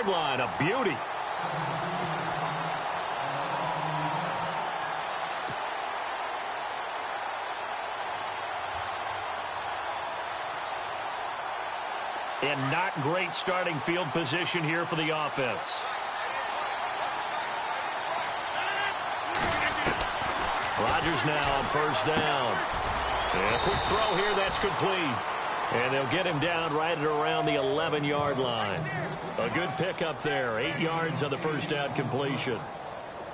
sideline. A beauty. And not great starting field position here for the offense. Rodgers now on first down. And a quick throw here, that's complete. And they'll get him down right at around the 11-yard line. A good pickup there, 8 yards on the first down completion.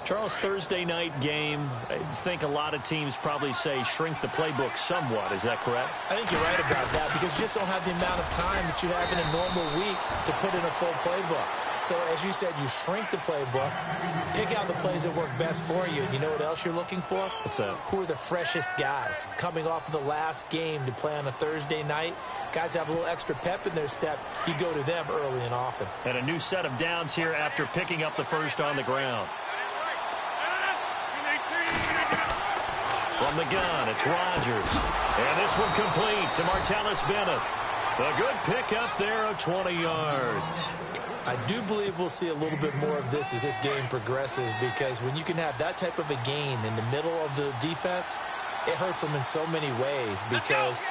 Charles, Thursday night game, I think a lot of teams probably say shrink the playbook somewhat. Is that correct? I think you're right about that because you just don't have the amount of time that you have in a normal week to put in a full playbook. So, as you said, you shrink the playbook, pick out the plays that work best for you. You know what else you're looking for? What's that? Who are the freshest guys coming off of the last game to play on a Thursday night? Guys have a little extra pep in their step. You go to them early and often. And a new set of downs here after picking up the first on the ground. From the gun, it's Rodgers. And this one complete to Martellus Bennett. A good pickup there of 20 yards. I do believe we'll see a little bit more of this as this game progresses because when you can have that type of a gain in the middle of the defense, it hurts them in so many ways because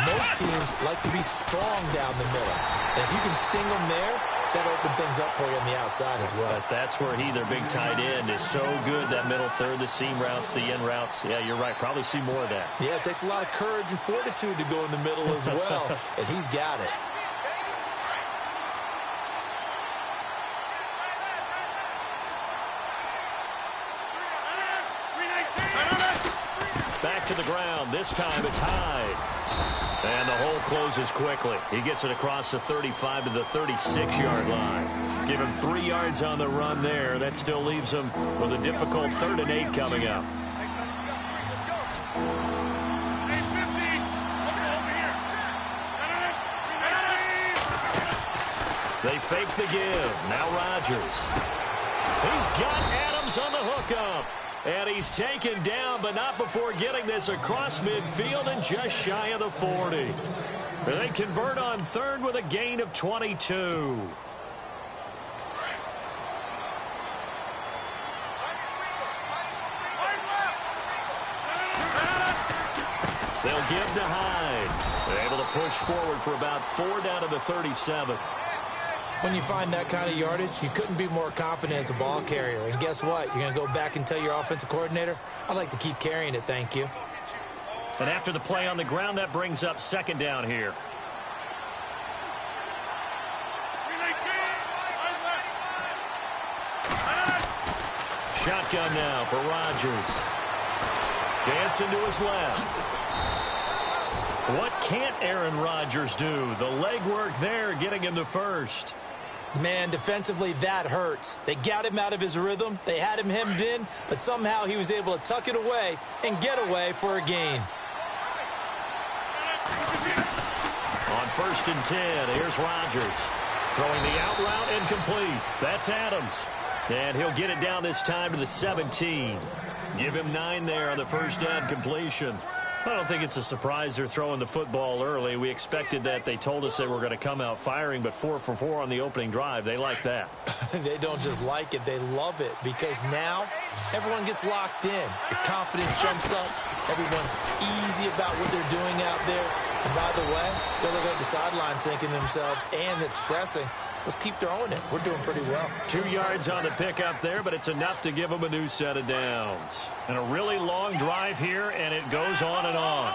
most teams like to be strong down the middle. And if you can sting them there, that opens things up for you on the outside as well. But that's where he, their big tight end, is so good, that middle third, the seam routes, the in routes. Yeah, you're right. Probably see more of that. Yeah, it takes a lot of courage and fortitude to go in the middle as well, and he's got it. Back to the ground. This time it's Hyde. And the hole closes quickly. He gets it across the 35 to the 36-yard line. Give him 3 yards on the run there. That still leaves him with a difficult 3rd and 8 coming up. They fake the give. Now Rodgers. He's got Adams on the hookup. And he's taken down, but not before getting this across midfield and just shy of the 40. They convert on 3rd with a gain of 22. They'll give to Hyde. They're able to push forward for about 4 down to the 37. When you find that kind of yardage, you couldn't be more confident as a ball carrier. And guess what? You're going to go back and tell your offensive coordinator, I'd like to keep carrying it, thank you. And after the play on the ground, that brings up 2nd down here. Shotgun now for Rodgers. Dancing to his left. What can't Aaron Rodgers do? The legwork there getting him to first. Man, defensively, that hurts. They got him out of his rhythm. They had him hemmed in, but somehow he was able to tuck it away and get away for a gain. On 1st and 10, here's Rodgers. Throwing the out route incomplete. That's Adams. And he'll get it down this time to the 17. Give him 9 there on the first down completion. I don't think it's a surprise they're throwing the football early. We expected that. They told us they were going to come out firing, but 4 for 4 on the opening drive. They like that. They don't just like it. They love it because now everyone gets locked in. Your confidence jumps up. Everyone's easy about what they're doing out there. And by the way, they look at the sideline thinking to themselves and expressing, let's keep throwing it. We're doing pretty well. 2 yards on the pickup there, but it's enough to give them a new set of downs. And a really long drive here, and it goes on and on.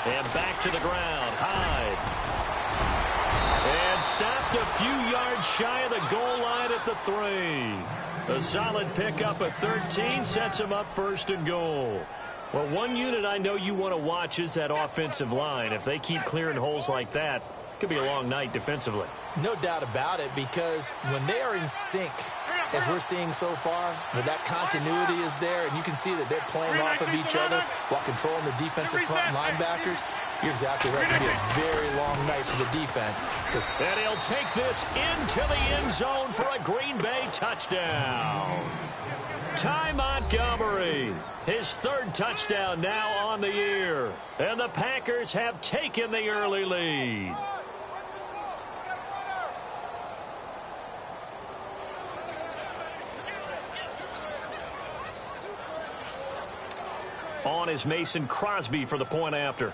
319! And back to the ground. Hyde. And stopped a few yards shy of the goal line at the 3. A solid pickup of 13 sets him up 1st and goal. Well, one unit I know you want to watch is that offensive line. If they keep clearing holes like that, it could be a long night defensively. No doubt about it, because when they are in sync, as we're seeing so far, when that continuity is there, and you can see that they're playing off of each other while controlling the defensive front linebackers, you're exactly right. It'll be a very long night for the defense. And he'll take this into the end zone for a Green Bay touchdown. Ty Montgomery, his third touchdown now on the year. And the Packers have taken the early lead. On is Mason Crosby for the point after.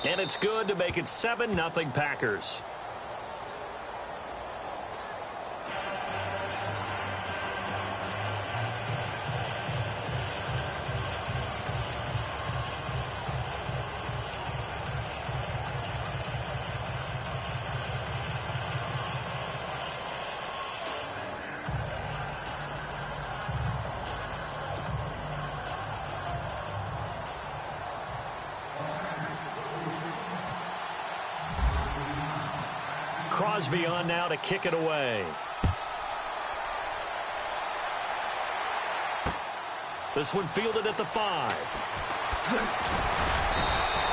And it's good to make it 7-0 Packers. Crosby on now to kick it away. This one fielded at the 5.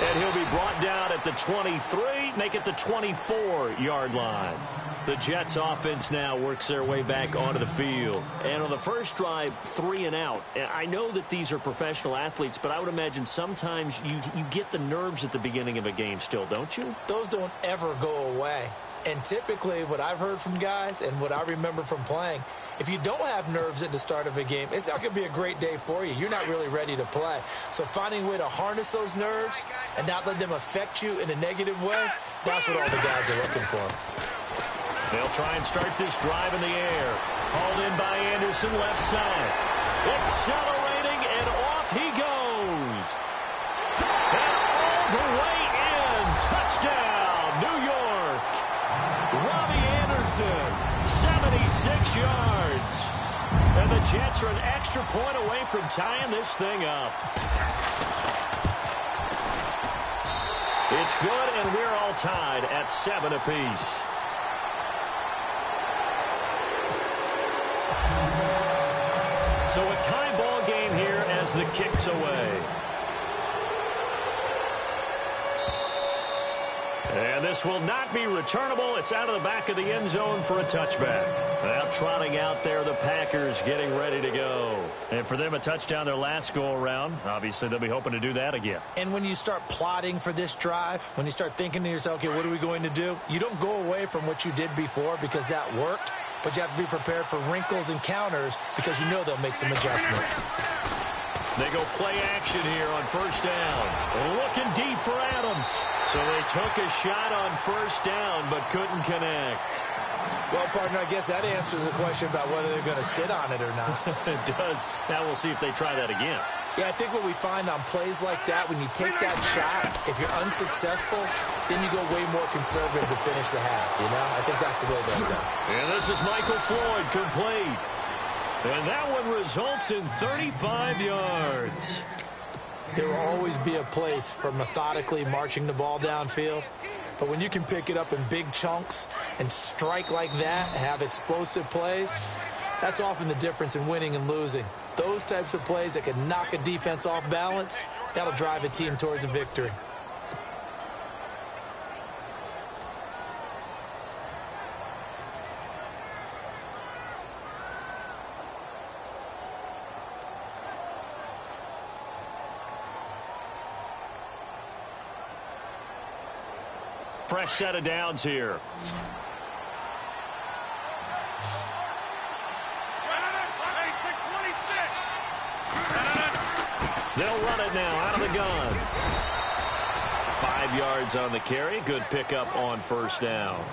And he'll be brought down at the 23, make it the 24-yard line. The Jets offense now works their way back onto the field. And on the first drive, 3 and out. I know that these are professional athletes, but I would imagine sometimes you get the nerves at the beginning of a game still, don't you? Those don't ever go away. And typically what I've heard from guys and what I remember from playing, if you don't have nerves at the start of a game, it's not going to be a great day for you. You're not really ready to play. So finding a way to harness those nerves and not let them affect you in a negative way, that's what all the guys are looking for. They'll try and start this drive in the air. Hauled in by Anderson, left side. Accelerating, and off he goes. And all the way in. Touchdown, New York. Robbie Anderson, 76 yards. And the Jets are an extra point away from tying this thing up. It's good, and we're all tied at 7 apiece. So a tie ball game here as the kick's away. And this will not be returnable. It's out of the back of the end zone for a touchback. Now trotting out there, the Packers getting ready to go. And for them, a touchdown their last go-around. Obviously, they'll be hoping to do that again. And when you start plotting for this drive, when you start thinking to yourself, okay, what are we going to do? You don't go away from what you did before because that worked. But you have to be prepared for wrinkles and counters because you know they'll make some adjustments. They go play action here on first down. Looking deep for Adams. So they took a shot on first down but couldn't connect. Well, partner, I guess that answers the question about whether they're going to sit on it or not. It does. Now we'll see if they try that again. Yeah, I think what we find on plays like that, when you take that shot, if you're unsuccessful, then you go way more conservative to finish the half, you know? I think that's the way they'll go. And this is Michael Floyd, complete. And that one results in 35 yards. There will always be a place for methodically marching the ball downfield. But when you can pick it up in big chunks and strike like that, have explosive plays, that's often the difference in winning and losing. Those types of plays that can knock a defense off balance, that'll drive a team towards a victory. Fresh set of downs here. They'll run it now out of the gun. 5 yards on the carry. Good pickup on first down.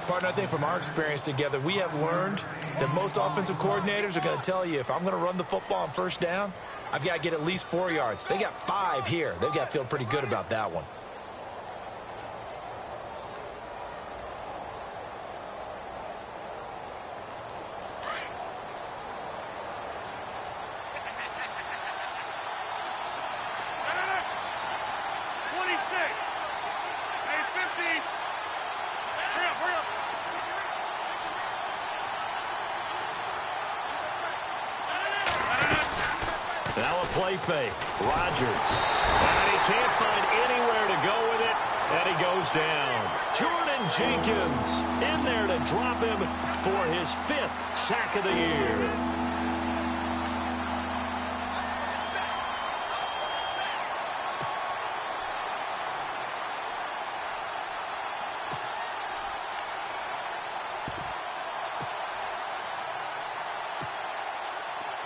Partner, I think from our experience together, we have learned that most offensive coordinators are going to tell you, if I'm going to run the football on first down, I've got to get at least 4 yards. They got 5 here. They've got to feel pretty good about that one. Now a play fake. Rodgers. And he can't find anywhere to go with it. And he goes down. Jordan Jenkins in there to drop him for his 5th sack of the year.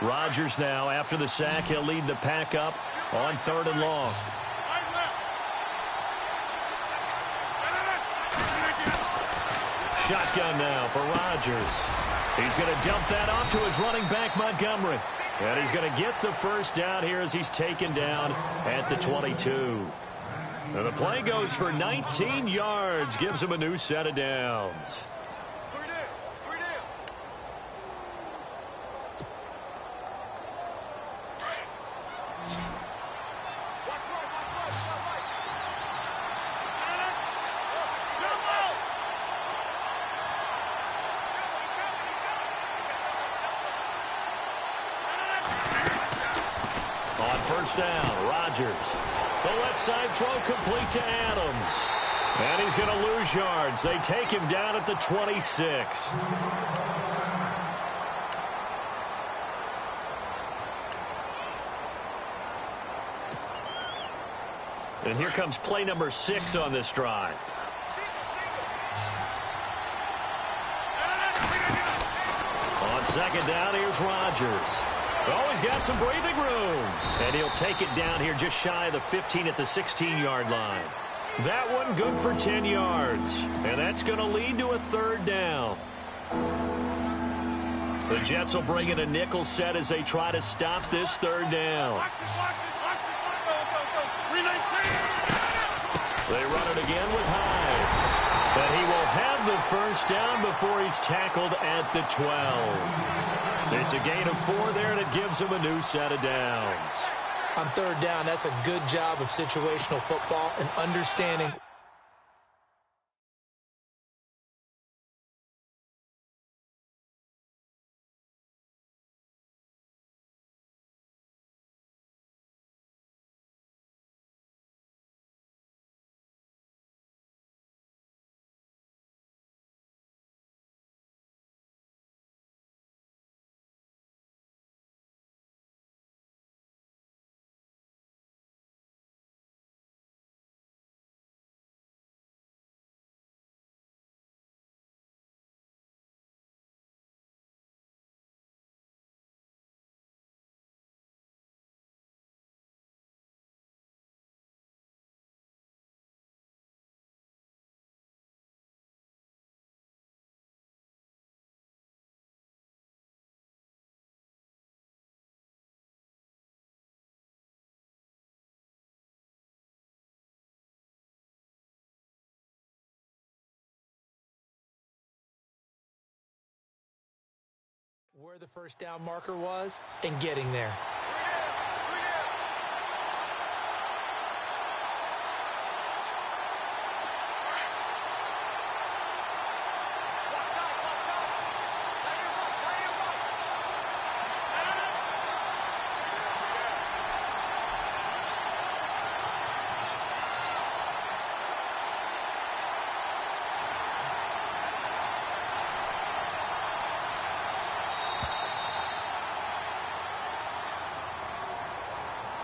Rodgers now, after the sack, he'll lead the pack up on 3rd and long. Shotgun now for Rodgers. He's going to dump that off to his running back, Montgomery. And he's going to get the first down here as he's taken down at the 22. And the play goes for 19 yards, gives him a new set of downs. First down, Rodgers. The left side throw complete to Adams. And he's going to lose yards. They take him down at the 26. And here comes play number 6 on this drive. On second down, here's Rodgers. Oh, he's got some breathing room. And he'll take it down here just shy of the 15 at the 16-yard line. That one good for 10 yards. And that's going to lead to a 3rd down. The Jets will bring in a nickel set as they try to stop this 3rd down. They run it again with Hyde. But he will have the first down before he's tackled at the 12. It's a gain of 4 there, and it gives him a new set of downs. On 3rd down, that's a good job of situational football and understanding. Where the first down marker was and getting there.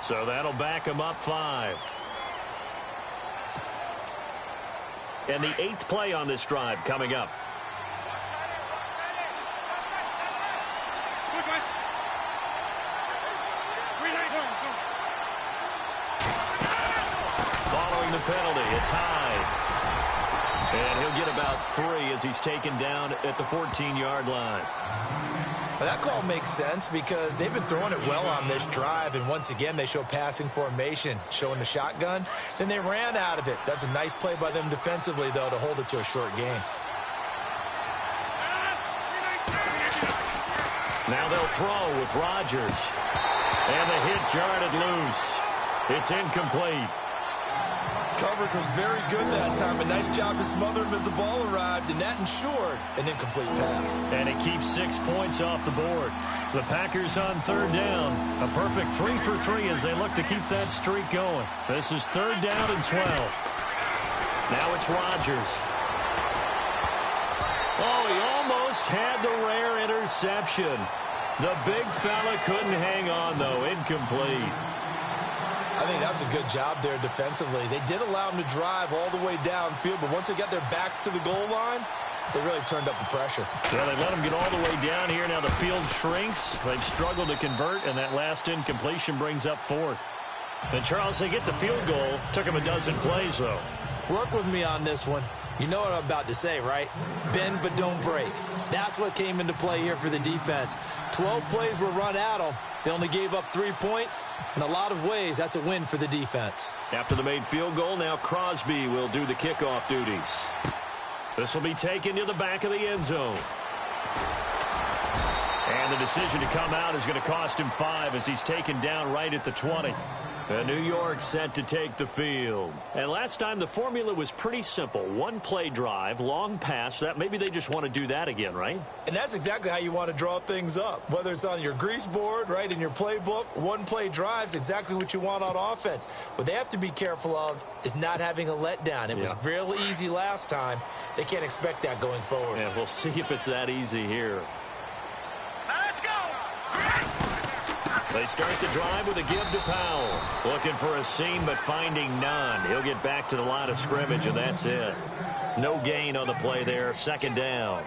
So that'll back him up 5. And the 8th play on this drive coming up. Following the penalty, it's Hyde. And he'll get about 3 as he's taken down at the 14-yard line. Well, that call makes sense because they've been throwing it well on this drive, and once again they show passing formation, showing the shotgun. Then they ran out of it. That's a nice play by them defensively, though, to hold it to a short game. Now they'll throw with Rodgers. And the hit jarred it loose. It's incomplete. Coverage was very good that time. A nice job to smother him as the ball arrived, and that ensured an incomplete pass. And it keeps 6 points off the board. The Packers on 3rd down. A perfect 3 for 3 as they look to keep that streak going. This is 3rd down and 12. Now it's Rodgers. Oh, he almost had the rare interception. The big fella couldn't hang on, though. Incomplete. I think that was a good job there defensively. They did allow him to drive all the way downfield, but once they got their backs to the goal line, they really turned up the pressure. Yeah, they let him get all the way down here. Now the field shrinks. They've struggled to convert, and that last incompletion brings up fourth. And, Charles, they get the field goal. Took him a dozen plays, though. Work with me on this one. You know what I'm about to say, right? Bend but don't break. That's what came into play here for the defense. 12 plays were run at them. They only gave up 3 points. In a lot of ways, that's a win for the defense. After the made field goal, now Crosby will do the kickoff duties. This will be taken to the back of the end zone. And the decision to come out is going to cost him 5 as he's taken down right at the 20. And New York set to take the field. And last time the formula was pretty simple. One play drive, long pass. That maybe they just want to do that again, right? And that's exactly how you want to draw things up. Whether it's on your grease board, right, in your playbook, one play drive is exactly what you want on offense. What they have to be careful of is not having a letdown. It was real easy last time. They can't expect that going forward. Yeah, we'll see if it's that easy here. Let's go! They start the drive with a give to Powell. Looking for a seam, but finding none. He'll get back to the line of scrimmage, and that's it. No gain on the play there. Second down.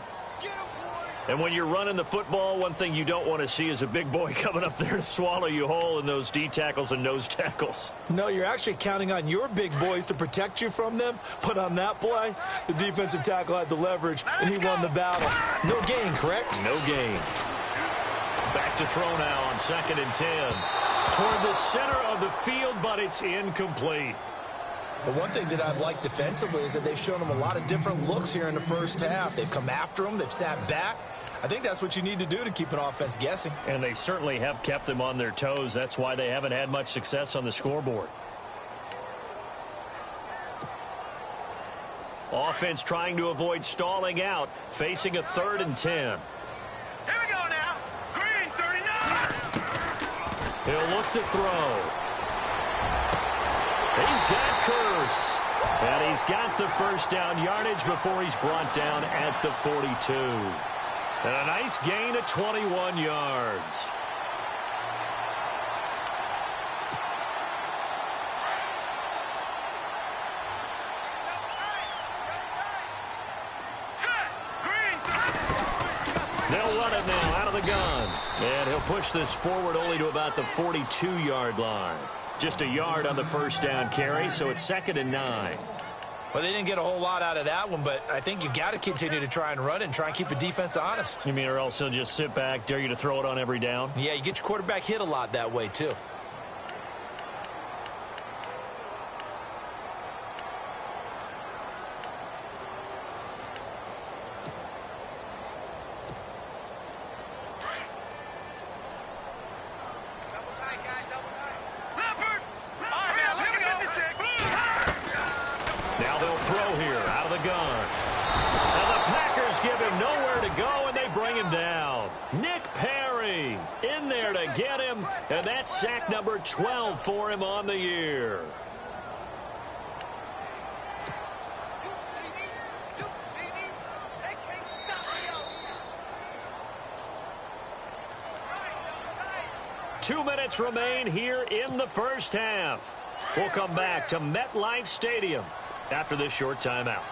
And when you're running the football, one thing you don't want to see is a big boy coming up there to swallow you whole in those D tackles and nose tackles. No, you're actually counting on your big boys to protect you from them. But on that play, the defensive tackle had the leverage, and he won the battle. No gain, correct? No gain. Back to throw now on 2nd and 10. Toward the center of the field, but it's incomplete. But one thing that I've liked defensively is that they've shown them a lot of different looks here in the first half. They've come after them. They've sat back. I think that's what you need to do to keep an offense guessing. And they certainly have kept them on their toes. That's why they haven't had much success on the scoreboard. Offense trying to avoid stalling out, facing a 3rd and 10. Here we go now. Green, 39. He'll look to throw. He's got Curse. And he's got the first down yardage before he's brought down at the 42. And a nice gain of 21 yards. They'll run it now out of the gun. And he'll push this forward only to about the 42-yard line. Just a yard on the first down carry, so it's 2nd and 9. Well, they didn't get a whole lot out of that one, but I think you've got to continue to try and run it and try and keep the defense honest. You mean, or else he'll just sit back, dare you to throw it on every down? Yeah, you get your quarterback hit a lot that way, too. Now they'll throw here out of the gun. And the Packers give him nowhere to go, and they bring him down. Nick Perry in there to get him, and that's sack number 12 for him on the year. Two minutes remain here in the first half. We'll come back to MetLife Stadium after this short timeout.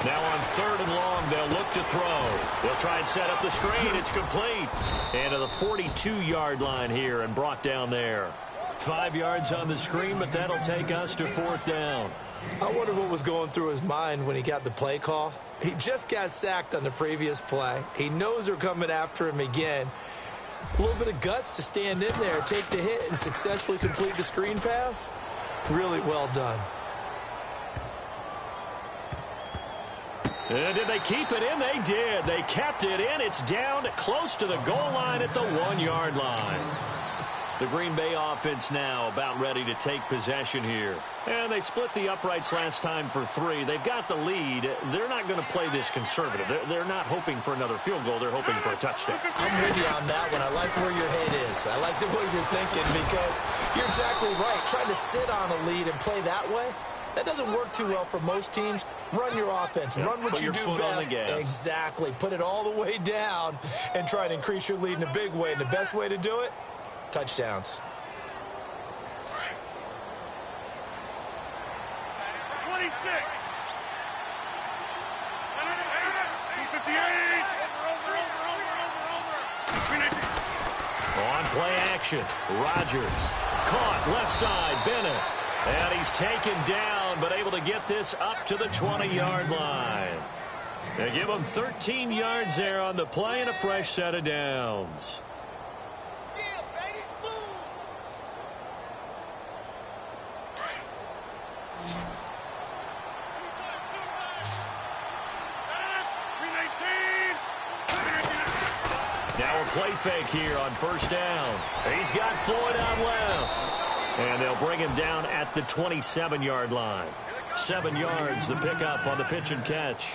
Now on 3rd and long, they'll look to throw. They'll try and set up the screen. It's complete. And to the 42-yard line here and brought down there. 5 yards on the screen, but that'll take us to 4th down. I wonder what was going through his mind when he got the play call. He just got sacked on the previous play. He knows they're coming after him again. A little bit of guts to stand in there, take the hit, and successfully complete the screen pass. Really well done. And did they keep it in? They did. They kept it in. It's down close to the goal line at the 1-yard line. The Green Bay offense now about ready to take possession here. And they split the uprights last time for 3. They've got the lead. They're not going to play this conservative. They're not hoping for another field goal. They're hoping for a touchdown. I'm with you on that one. I like where your head is. I like the way you're thinking because you're exactly right. Trying to sit on a lead and play that way, that doesn't work too well for most teams. Run your offense. Run what you do best. Exactly. Put it all the way down and try to increase your lead in a big way. And the best way to do it, touchdowns. 26. 258. On play action, Rodgers. Caught left side, Bennett. And he's taken down, but able to get this up to the 20-yard line. They give him 13 yards there on the play and a fresh set of downs. Now a play fake here on first down. He's got Floyd on left. And they'll bring him down at the 27-yard line. 7 yards, the pickup on the pitch and catch.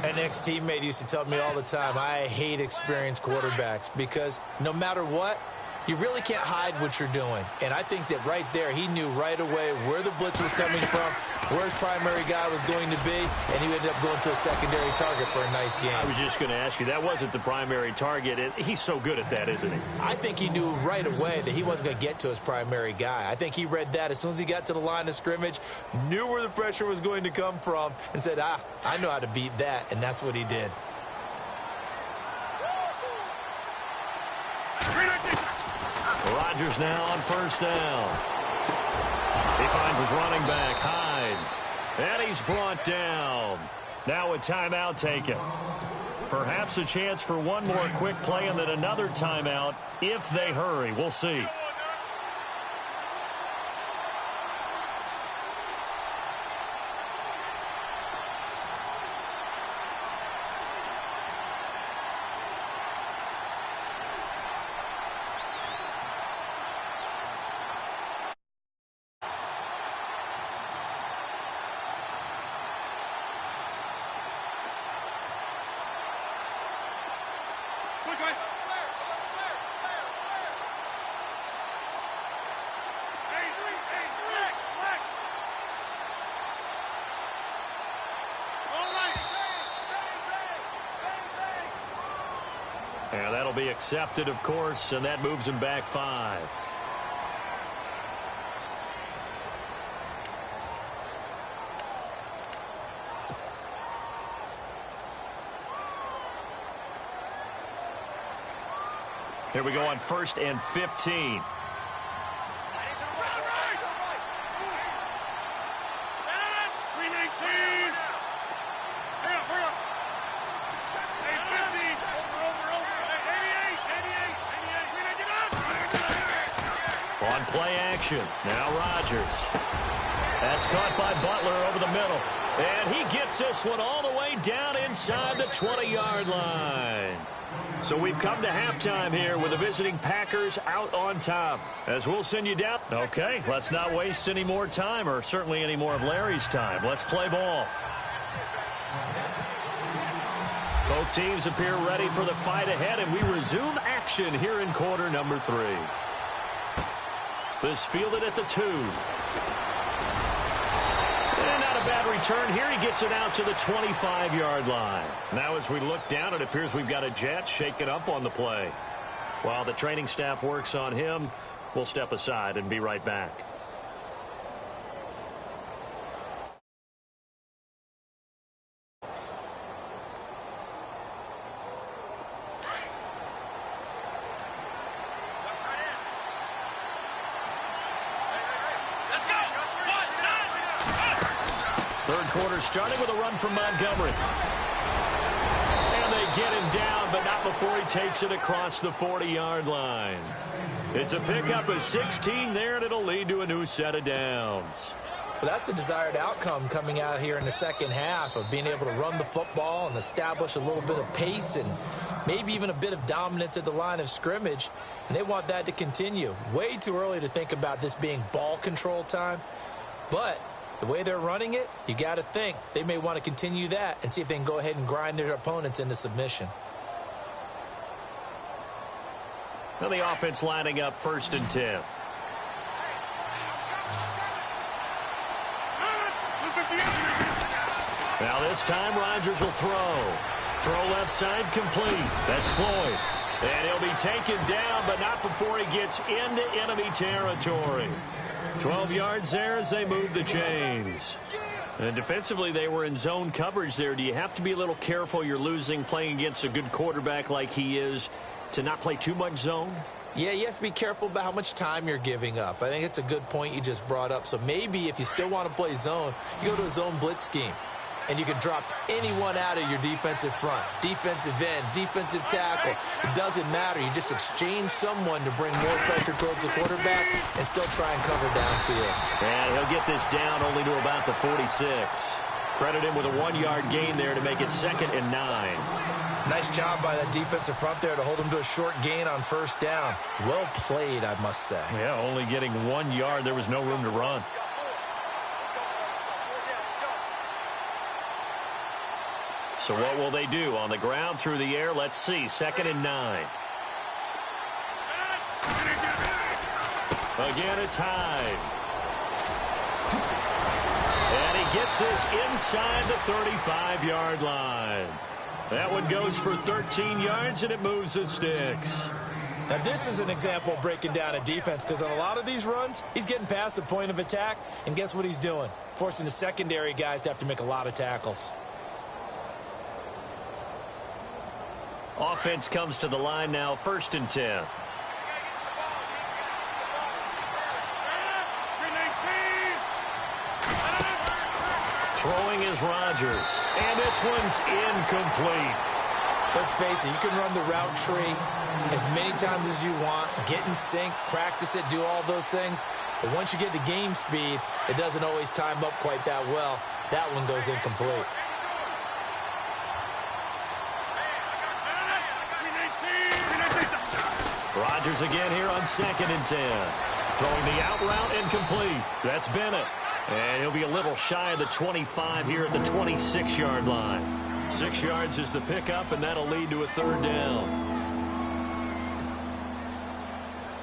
An ex-teammate used to tell me all the time, I hate experienced quarterbacks because no matter what, you really can't hide what you're doing. And I think that right there, he knew right away where the blitz was coming from, where his primary guy was going to be, and he ended up going to a secondary target for a nice game. I was just going to ask you, that wasn't the primary target. He's so good at that, isn't he? I think he knew right away that he wasn't going to get to his primary guy. I think he read that as soon as he got to the line of scrimmage, knew where the pressure was going to come from, and said, I know how to beat that, and that's what he did. Rodgers now on first down. He finds his running back, Hyde. And he's brought down. Now a timeout taken. Perhaps a chance for one more quick play and then another timeout if they hurry. We'll see. And that'll be accepted, of course, and that moves him back 5. Here we go on 1st and 15. On play action, now Rodgers. That's caught by Butler over the middle. And he gets this one all the way down inside the 20-yard line. So we've come to halftime here with the visiting Packers out on top. As we'll send you down. Okay, let's not waste any more time, or certainly any more of Larry's time. Let's play ball. Both teams appear ready for the fight ahead, and we resume action here in quarter number 3. This fielded at the 2. And not a bad return here. He gets it out to the 25-yard line. Now as we look down, it appears we've got a Jet shaken up on the play. While the training staff works on him, we'll step aside and be right back. Third quarter starting with a run from Montgomery. And they get him down, but not before he takes it across the 40-yard line. It's a pickup of 16 there, and it'll lead to a new set of downs. Well, that's the desired outcome coming out here in the second half of being able to run the football and establish a little bit of pace and maybe even a bit of dominance at the line of scrimmage. And they want that to continue. Way too early to think about this being ball control time. But the way they're running it, you got to think they may want to continue that and see if they can go ahead and grind their opponents into submission. Now the offense lining up 1st and 10. Now this time Rodgers will throw. Throw left side complete. That's Floyd. And he'll be taken down, but not before he gets into enemy territory. 12 yards there as they move the chains. And defensively, they were in zone coverage there. Do you have to be a little careful? You're losing playing against a good quarterback like he is to not play too much zone? Yeah, you have to be careful about how much time you're giving up. I think it's a good point you just brought up. So maybe if you still want to play zone, you go to a zone blitz scheme. And you can drop anyone out of your defensive front. Defensive end, defensive tackle. It doesn't matter. You just exchange someone to bring more pressure towards the quarterback and still try and cover downfield. And he'll get this down only to about the 46. Credit him with a 1-yard gain there to make it 2nd and 9. Nice job by that defensive front there to hold him to a short gain on 1st down. Well played, I must say. Yeah, only getting 1 yard. There was no room to run. So what will they do? On the ground, through the air, let's see. 2nd and 9. Again, it's Hyde. And he gets this inside the 35-yard line. That one goes for 13 yards, and it moves the sticks. Now, this is an example of breaking down a defense because on a lot of these runs, he's getting past the point of attack, and guess what he's doing? Forcing the secondary guys to have to make a lot of tackles. Offense comes to the line now, 1st and 10. Throwing is Rodgers. And this one's incomplete. Let's face it, you can run the route tree as many times as you want, get in sync, practice it, do all those things. But once you get to game speed, it doesn't always time up quite that well. That one goes incomplete. Rodgers again here on 2nd and 10. Throwing the out route incomplete. That's Bennett. And he'll be a little shy of the 25 here at the 26-yard line. 6 yards is the pickup, and that'll lead to a 3rd down.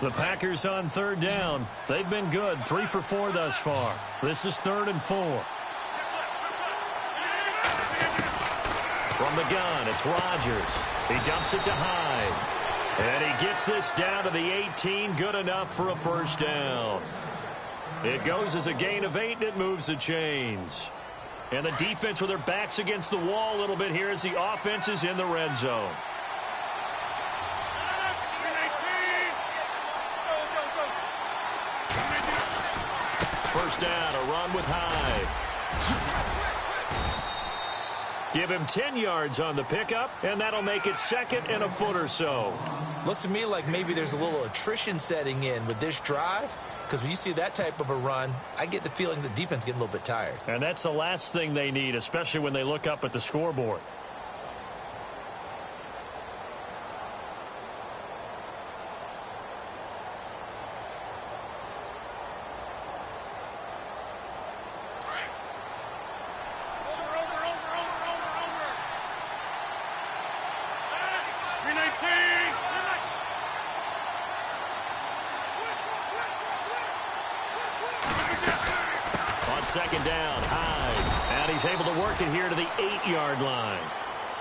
The Packers on 3rd down. They've been good. 3 for 4 thus far. This is 3rd and 4. From the gun, it's Rodgers. He dumps it to Hyde. And he gets this down to the 18. Good enough for a 1st down. It goes as a gain of 8, and it moves the chains. And the defense with their backs against the wall a little bit here as the offense is in the red zone. First down, a run with Hyde. Give him 10 yards on the pickup, and that'll make it 2nd and a foot or so. Looks to me like maybe there's a little attrition setting in with this drive, because when you see that type of a run, I get the feeling the defense getting a little bit tired. And that's the last thing they need, especially when they look up at the scoreboard. Second down, Hyde. And he's able to work it here to the 8-yard line.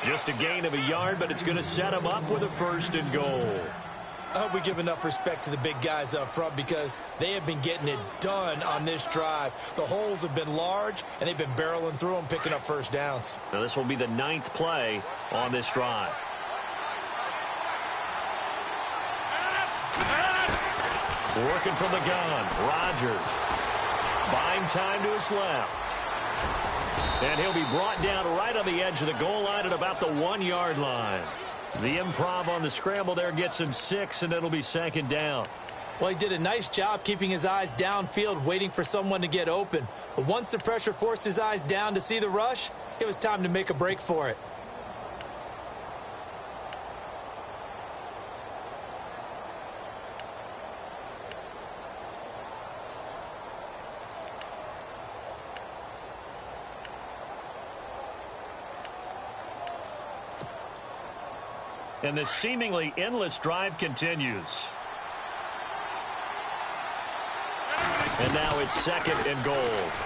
Just a gain of a yard, but it's going to set him up with a 1st and goal. I hope we give enough respect to the big guys up front because they have been getting it done on this drive. The holes have been large, and they've been barreling through them, picking up 1st downs. Now this will be the 9th play on this drive. Working from the gun, Rodgers. Buying time to his left. And he'll be brought down right on the edge of the goal line at about the 1-yard line. The improv on the scramble there gets him 6, and it'll be 2nd down. Well, he did a nice job keeping his eyes downfield, waiting for someone to get open. But once the pressure forced his eyes down to see the rush, it was time to make a break for it. And this seemingly endless drive continues. And now it's 2nd and goal.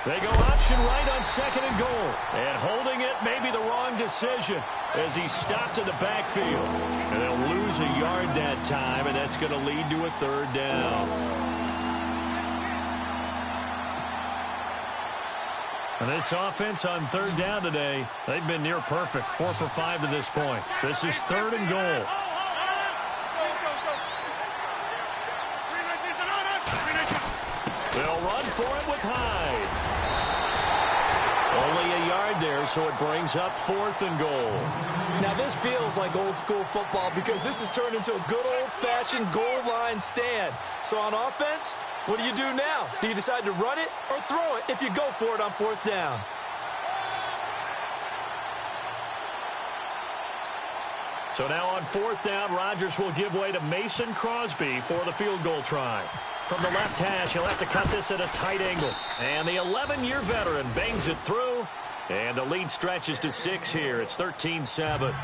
They go option right on 2nd and goal. And holding it may be the wrong decision as he stopped in the backfield. And they'll lose a yard that time, and that's going to lead to a 3rd down. And this offense on 3rd down today, they've been near perfect. 4 for 5 to this point. This is 3rd and goal. They'll run for it with Hyde. Only a yard there, so it brings up 4th and goal. Now this feels like old school football because this has turned into a good old-fashioned goal line stand. So on offense, what do you do now? Do you decide to run it or throw it if you go for it on 4th down? So now on 4th down, Rodgers will give way to Mason Crosby for the field goal try. From the left hash, he'll have to cut this at a tight angle. And the 11-year veteran bangs it through. And the lead stretches to 6 here. It's 13-7.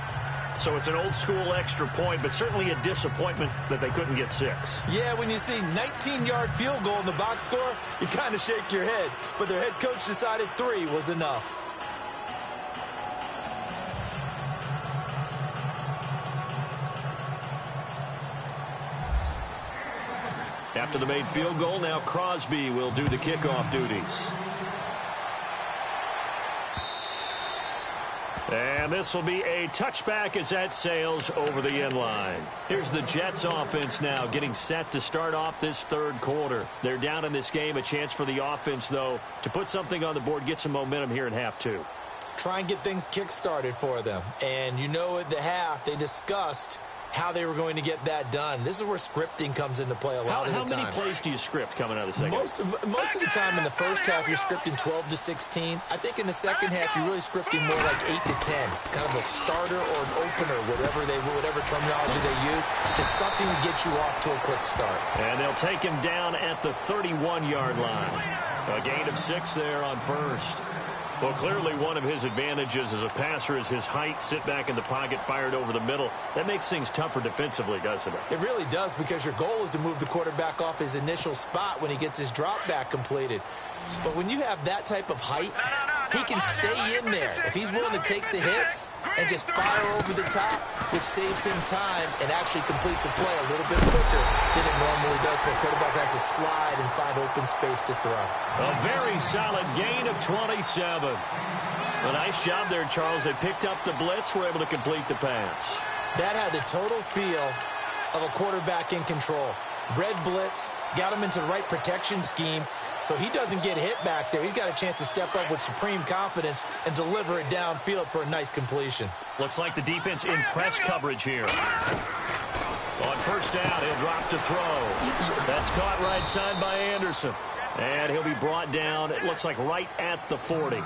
So it's an old-school extra point, but certainly a disappointment that they couldn't get 6. Yeah, when you see 19-yard field goal in the box score, you kind of shake your head. But their head coach decided 3 was enough. After the made field goal, now Crosby will do the kickoff duties. And this will be a touchback as that sails over the end line. Here's the Jets offense now getting set to start off this 3rd quarter. They're down in this game. A chance for the offense, though, to put something on the board, get some momentum here in half 2. Try and get things kick-started for them. And you know at the half, they discussed how they were going to get that done. This is where scripting comes into play a lot of the time. How many plays do you script coming out of the second? Most of the time in the first half, you're scripting 12 to 16. I think in the second half, you're really scripting more like 8 to 10. Kind of a starter or an opener, whatever terminology they use, just something to get you off to a quick start. And they'll take him down at the 31-yard line. A gain of 6 there on 1st. Well, clearly one of his advantages as a passer is his height, sit back in the pocket, fired over the middle. That makes things tougher defensively, doesn't it? It really does, because your goal is to move the quarterback off his initial spot when he gets his drop back completed. But when you have that type of height, he can stay in there. If he's willing to take the hits and just fire over the top, which saves him time and actually completes a play a little bit quicker than it normally does when the quarterback has to slide and find open space to throw. A very solid gain of 27. A nice job there, Charles. They picked up the blitz, were able to complete the pass. That had the total feel of a quarterback in control. Red blitz, got him into the right protection scheme, so he doesn't get hit back there. He's got a chance to step up with supreme confidence and deliver it downfield for a nice completion. Looks like the defense in press coverage here. On 1st down, he'll drop to throw. That's caught right side by Anderson. And he'll be brought down, it looks like right at the 40.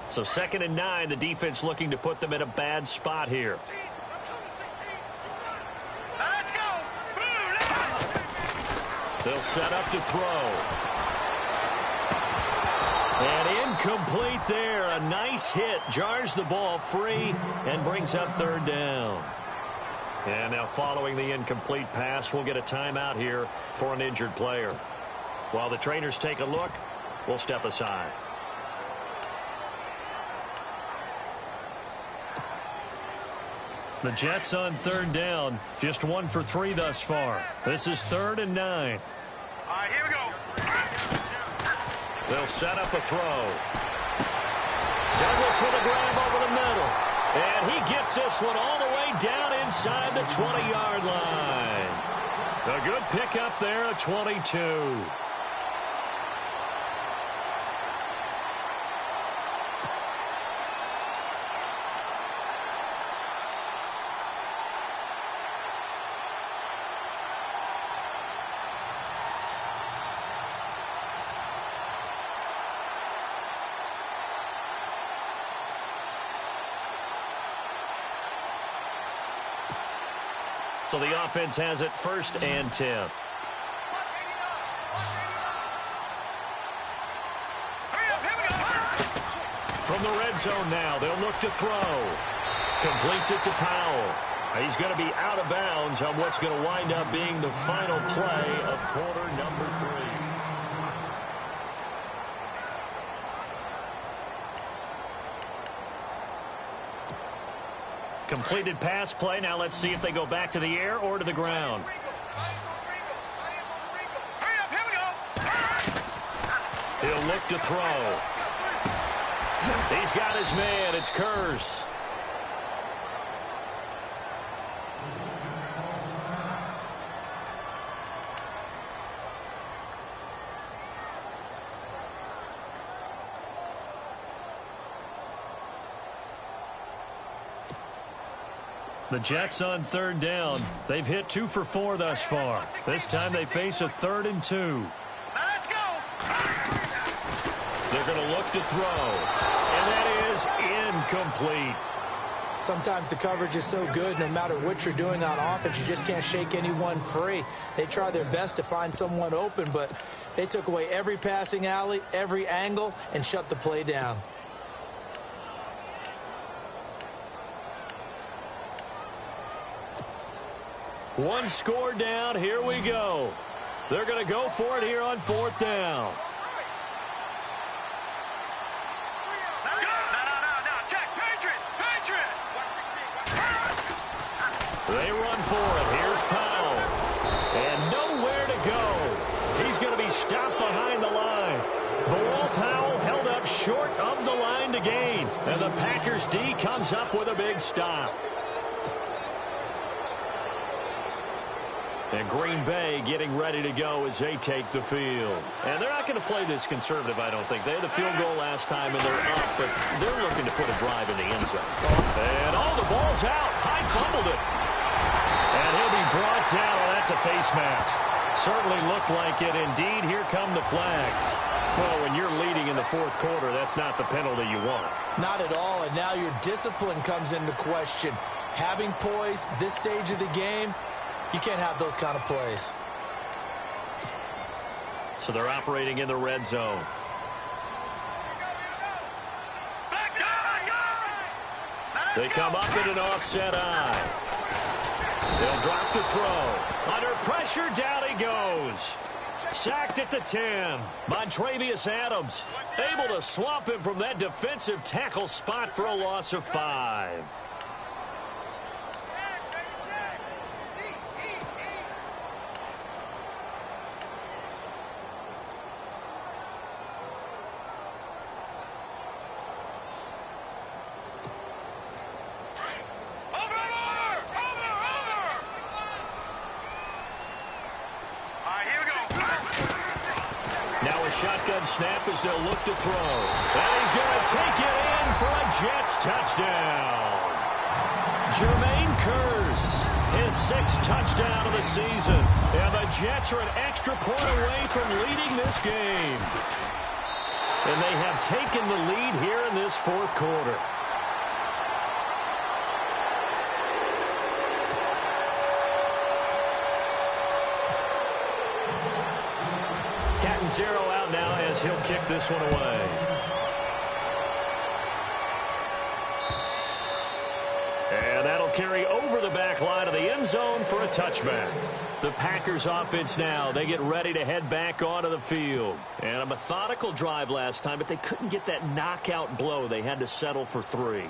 So 2nd and 9, the defense looking to put them in a bad spot here. Let's go. They'll set up to throw. And incomplete there. A nice hit. Jars the ball free and brings up 3rd down. And now following the incomplete pass, we'll get a timeout here for an injured player. While the trainers take a look, we'll step aside. The Jets on 3rd down, just 1 for 3 thus far. This is 3rd and 9. All right, here we go. They'll set up a throw. Douglas with a grab over the middle. And he gets this one all the way down inside the 20-yard line. A good pickup there, a 22. So the offense has it 1st and 10. From the red zone now, they'll look to throw. Completes it to Powell. He's going to be out of bounds on what's going to wind up being the final play of quarter number 3. Completed pass play. Now let's see if they go back to the air or to the ground. He'll look to throw. He's got his man. It's Kurz. The Jets on 3rd down. They've hit 2 for 4 thus far. This time they face a 3rd and 2. Let's go. They're going to look to throw. And that is incomplete. Sometimes the coverage is so good, no matter what you're doing on offense, you just can't shake anyone free. They try their best to find someone open, but they took away every passing alley, every angle, and shut the play down. One score down. Here we go. They're going to go for it here on 4th down. They run for it. Here's Powell. And nowhere to go. He's going to be stopped behind the line. Bilal Powell held up short of the line to gain. And the Packers D comes up with a big stop. And Green Bay getting ready to go as they take the field. And they're not going to play this conservative, I don't think. They had the field goal last time, and they're up, but they're looking to put a drive in the end zone. And the ball's out. Hyde fumbled it. And he'll be brought down. Oh, that's a face mask. Certainly looked like it. Indeed, here come the flags. Well, when you're leading in the 4th quarter, that's not the penalty you want. Not at all, and now your discipline comes into question. Having poise this stage of the game, you can't have those kind of plays. So they're operating in the red zone. They come up in an offset eye. They'll drop the throw. Under pressure, down he goes. Sacked at the 10. Montravius Adams able to swamp him from that defensive tackle spot for a loss of 5. Shotgun snap as they'll look to throw. And he's going to take it in for a Jets touchdown. Jermaine Kurz, his 6th touchdown of the season. And the Jets are an extra point away from leading this game. And they have taken the lead here in this 4th quarter. Cat and 0 out now as he'll kick this one away. And that'll carry over the back line of the end zone for a touchback. The Packers offense now, they get ready to head back onto the field. And a methodical drive last time, but they couldn't get that knockout blow. They had to settle for 3.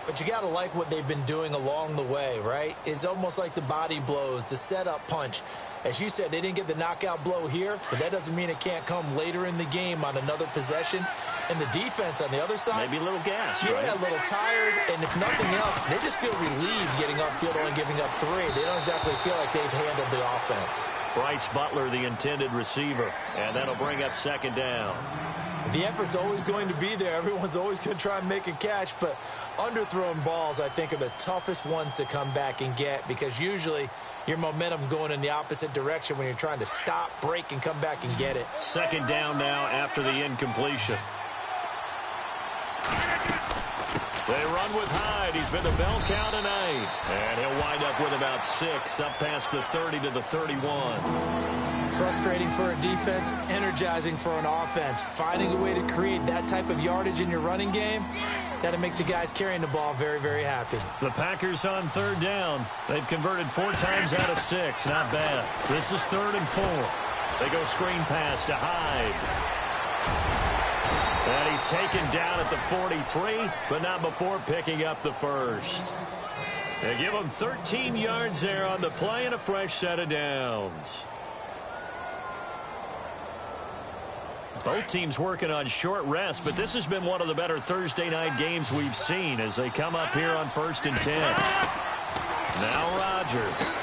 But you got to like what they've been doing along the way, right? It's almost like the body blows, the setup punch. As you said, they didn't get the knockout blow here, but that doesn't mean it can't come later in the game on another possession. And the defense on the other side, maybe a little gas, yeah, right? a little tired. And if nothing else, they just feel relieved getting upfield, only giving up 3. They don't exactly feel like they've handled the offense. Bryce Butler, the intended receiver, and that'll bring up second down. The effort's always going to be there. Everyone's always going to try and make a catch, but underthrown balls, I think, are the toughest ones to come back and get because usually your momentum's going in the opposite direction when you're trying to stop, break, and come back and get it. Second down now after the incompletion. They run with Hyde. He's been the bell cow tonight. And he'll wind up with about 6 up past the 30 to the 31. Frustrating for a defense, energizing for an offense. Finding a way to create that type of yardage in your running game, that'll make the guys carrying the ball very, very happy. The Packers on third down. They've converted 4 times out of 6. Not bad. This is 3rd and 4. They go screen pass to Hyde. And he's taken down at the 43, but not before picking up the first. They give him 13 yards there on the play and a fresh set of downs. Both teams working on short rest, but this has been one of the better Thursday night games we've seen as they come up here on 1st and 10. Now Rodgers.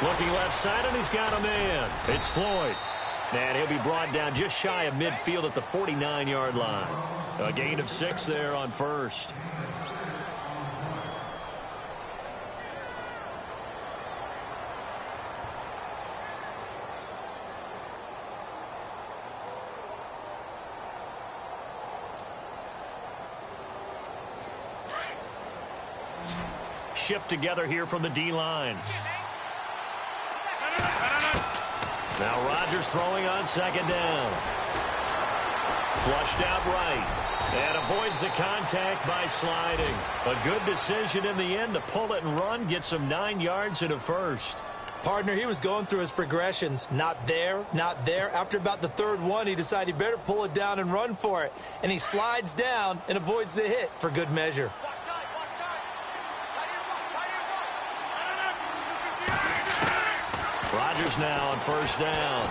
Looking left side, and he's got a man. It's Floyd. And he'll be brought down just shy of midfield at the 49-yard line. A gain of 6 there on first. Shift together here from the D-line. Now Rodgers throwing on second down. Flushed out right. And avoids the contact by sliding. A good decision in the end to pull it and run. Gets him 9 yards and a first. Partner, he was going through his progressions. Not there, not there. After about the 3rd one, he decided he better pull it down and run for it. And he slides down and avoids the hit for good measure. Rodgers now on first down.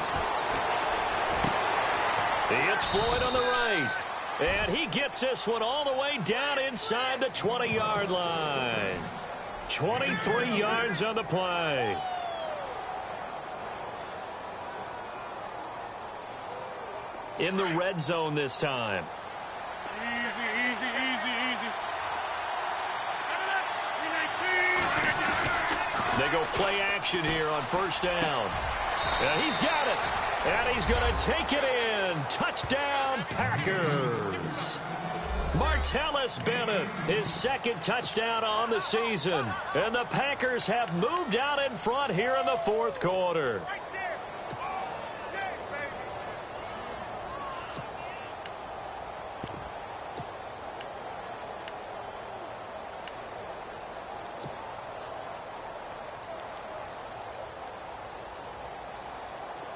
He hits Floyd on the right. And he gets this one all the way down inside the 20-yard line. 23 yards on the play. In the red zone this time. They go play action here on first down. And he's got it. And he's going to take it in. Touchdown, Packers. Martellus Bennett, his 2nd touchdown on the season. And the Packers have moved out in front here in the 4th quarter.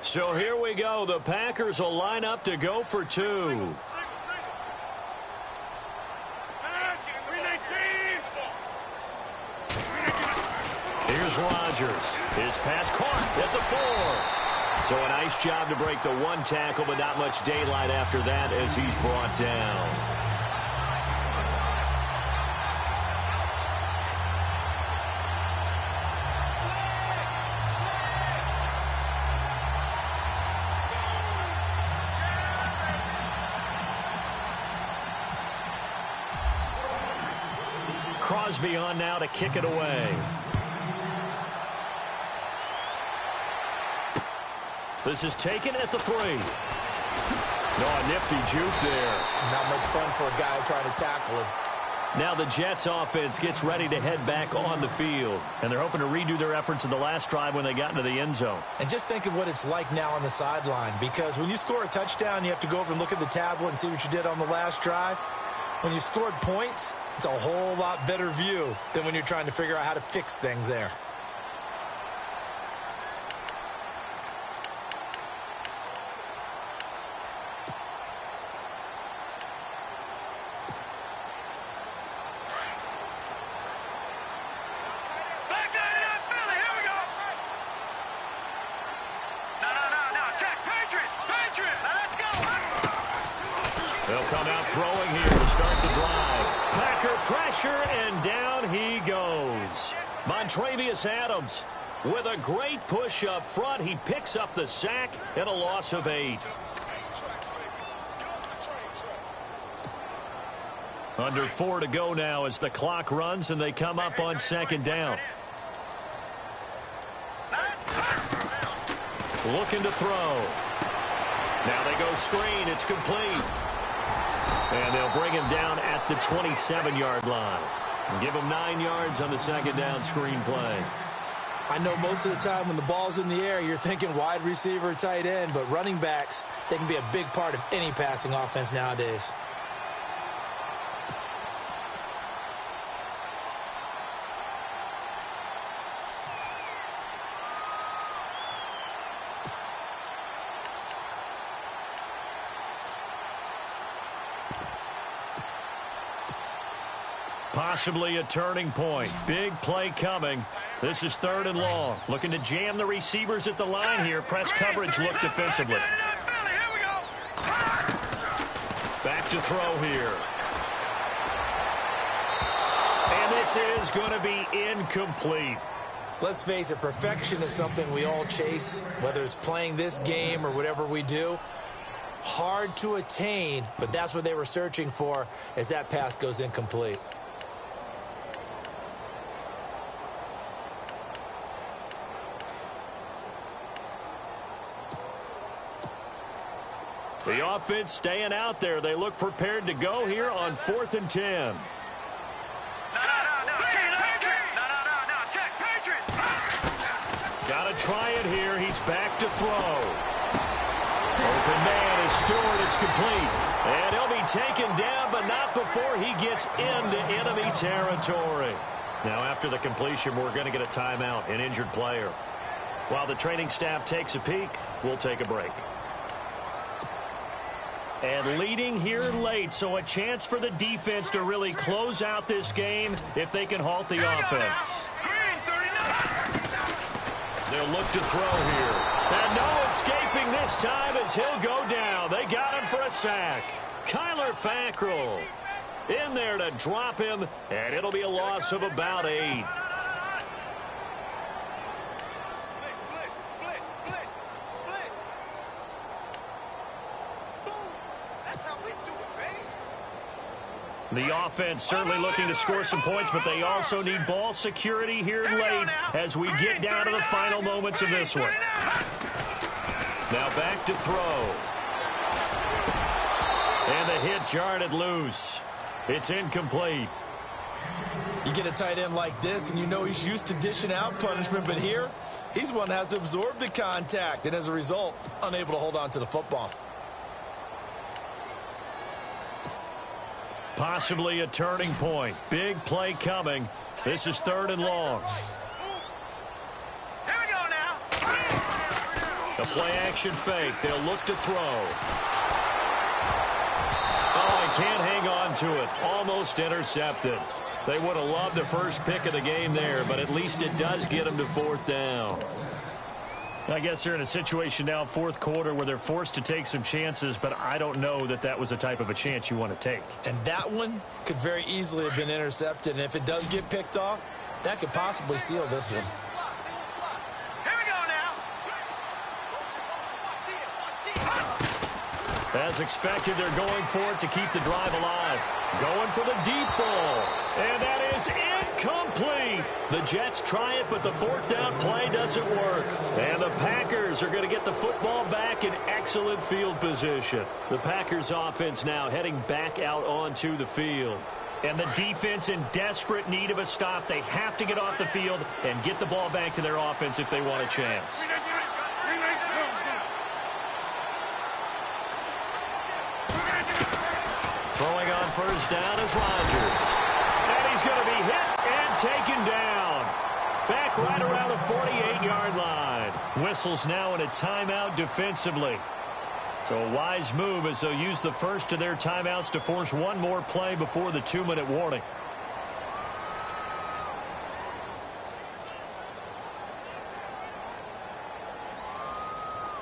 So here we go. The Packers will line up to go for 2. Here's Rodgers. His pass caught at the 4. So a nice job to break the 1 tackle, but not much daylight after that as he's brought down. Crosby on now to kick it away. This is taken at the 3. No, a nifty juke there. Not much fun for a guy trying to tackle him. Now the Jets offense gets ready to head back on the field. And they're hoping to redo their efforts in the last drive when they got into the end zone. And just think of what it's like now on the sideline. Because when you score a touchdown, you have to go over and look at the tablet and see what you did on the last drive. When you scored points, it's a whole lot better view than when you're trying to figure out how to fix things there. come out throwing here to start the drive. Packer pressure, and down he goes. Montravius Adams with a great push up front. He picks up the sack and a loss of 8. Under 4 to go now as the clock runs and they come up on 2nd down. Looking to throw. Now they go screen. It's complete. And they'll bring him down at the 27-yard line. And give him 9 yards on the 2nd down screen play. I know most of the time when the ball's in the air, you're thinking wide receiver, tight end, but running backs, they can be a big part of any passing offense nowadays. Possibly a turning point. Big play coming. This is 3rd and long. Looking to jam the receivers at the line here. Press coverage look defensively. Back to throw here. And this is going to be incomplete. Let's face it, perfection is something we all chase, whether it's playing this game or whatever we do. Hard to attain, but that's what they were searching for as that pass goes incomplete. The offense staying out there. They look prepared to go here on 4th and 10. Got to try it here. He's back to throw. Open man is Stewart. It's complete. And he'll be taken down, but not before he gets into enemy territory. Now, after the completion, we're going to get a timeout, an injured player. While the training staff takes a peek, we'll take a break. And leading here late, so a chance for the defense to really close out this game if they can halt the offense. They'll look to throw here. And no escaping this time as he'll go down. They got him for a sack. Kyler Fackrell in there to drop him, and it'll be a loss of about 8. The offense certainly looking to score some points, but they also need ball security here late as we get down to the final moments of this one. Now back to throw. And the hit jarred it loose. It's incomplete. You get a tight end like this, and you know he's used to dishing out punishment, but here, he's one that has to absorb the contact, and as a result, unable to hold on to the football. Possibly a turning point. Big play coming. This is 3rd and long. Here we go now. The play action fake. They'll look to throw. Oh, he can't hang on to it. Almost intercepted. They would have loved the first pick of the game there, but at least it does get them to 4th down. I guess they're in a situation now, 4th quarter, where they're forced to take some chances, but I don't know that that was the type of a chance you want to take. And that one could very easily have been intercepted, and if it does get picked off, that could possibly seal this one. Here we go now. As expected, they're going for it to keep the drive alive. Going for the deep ball. And that is incomplete. The Jets try it, but the 4th down play doesn't work. And the Packers are going to get the football back in excellent field position. The Packers offense now heading back out onto the field. And the defense in desperate need of a stop. They have to get off the field and get the ball back to their offense if they want a chance. Throwing on 1st down is Rodgers. And he's going to be hit and taken down. Back right around the 48-yard line. Whistles now in a timeout defensively. So a wise move as they'll use the first of their timeouts to force one more play before the 2-minute warning.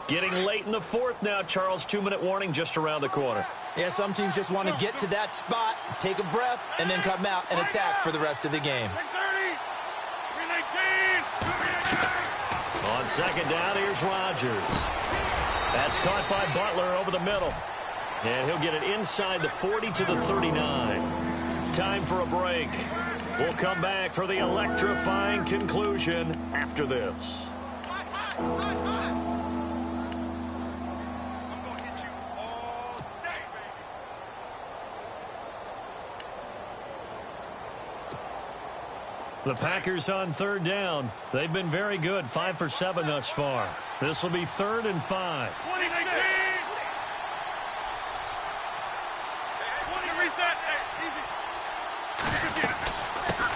Getting late in the 4th now, Charles. 2-minute warning just around the corner. Yeah, some teams just want to get to that spot, take a breath, and then come out and attack for the rest of the game. On second down, here's Rodgers. That's caught by Butler over the middle. And he'll get it inside the 40 to the 39. Time for a break. We'll come back for the electrifying conclusion after this. The Packers on third down. They've been very good, 5 for 7 thus far. This will be 3rd and 5.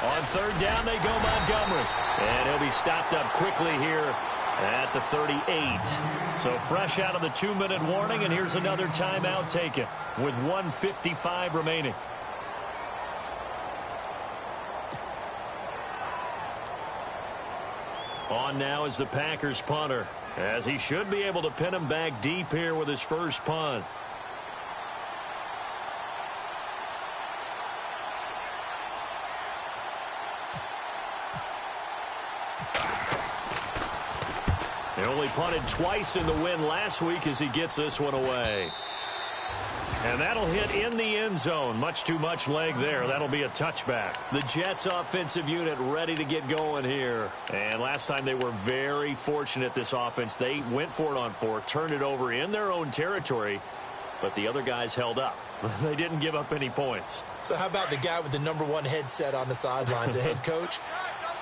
On third down, they go Montgomery. And he'll be stopped up quickly here at the 38. So fresh out of the 2-minute warning, and here's another timeout taken with 1:55 remaining. On now is the Packers punter, as he should be able to pin him back deep here with his first punt. They only punted twice in the win last week as he gets this one away. And that'll hit in the end zone. Much too much leg there. That'll be a touchback. The Jets offensive unit ready to get going here. And last time they were very fortunate, this offense. They went for it on 4, turned it over in their own territory, but the other guys held up. They didn't give up any points. So how about the guy with the #1 headset on the sidelines, the head coach?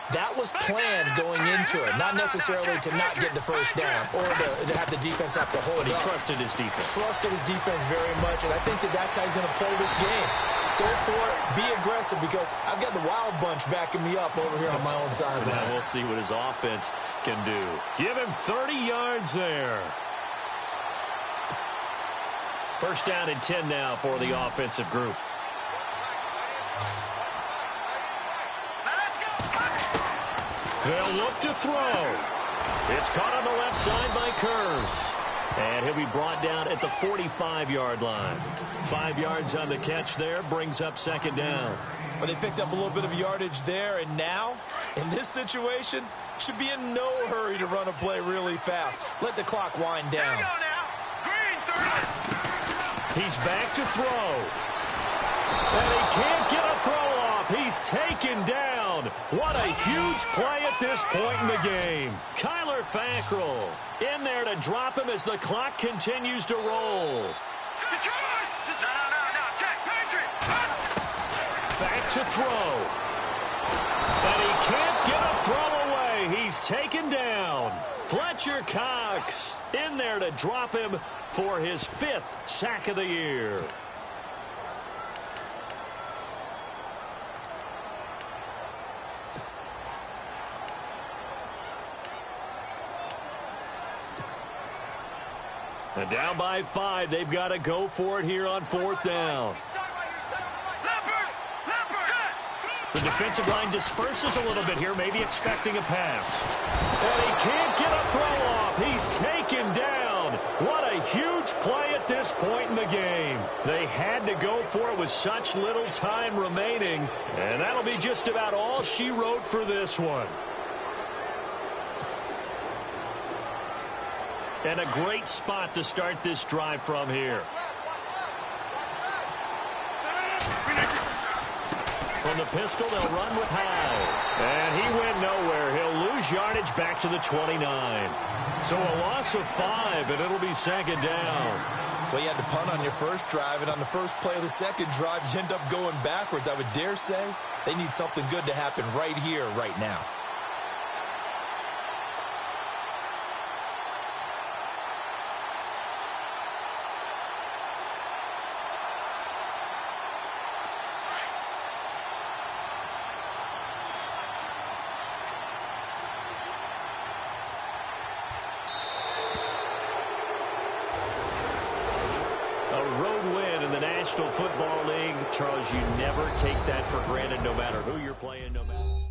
That was planned going into it, not necessarily to not get the first down or to have the defense have to hold But he up. trusted his defense. Trusted his defense very much, and I think that's how he's going to play this game. Go for it, be aggressive, because I've got the wild bunch backing me up over here on my own side. Now we'll see what his offense can do. Give him 30 yards there. First down and 10 now for the offensive group. They'll look to throw. It's caught on the left side by Kurz. And he'll be brought down at the 45-yard line. 5 yards on the catch there, brings up second down. Well, they picked up a little bit of yardage there, and now, in this situation, should be in no hurry to run a play really fast. Let the clock wind down. He's back to throw. And he can't get a throw off. He's taken down. What a huge play at this point in the game. Kyler Fackrell in there to drop him as the clock continues to roll. Back to throw. And he can't get a throw away. He's taken down. Fletcher Cox in there to drop him for his 5th sack of the year. And down by 5, they've got to go for it here on 4th down. The defensive line disperses a little bit here, maybe expecting a pass. And he can't get a throw off. He's taken down. What a huge play at this point in the game. They had to go for it with such little time remaining. And that'll be just about all she wrote for this one. And a great spot to start this drive from here. From the pistol, they'll run with High. And he went nowhere. He'll lose yardage back to the 29. So a loss of 5, and it'll be second down. Well, you had to punt on your first drive, and on the first play of the second drive, you end up going backwards. I would dare say they need something good to happen right here, right now. National Football League. Charles, you never take that for granted no matter who you're playing, no matter.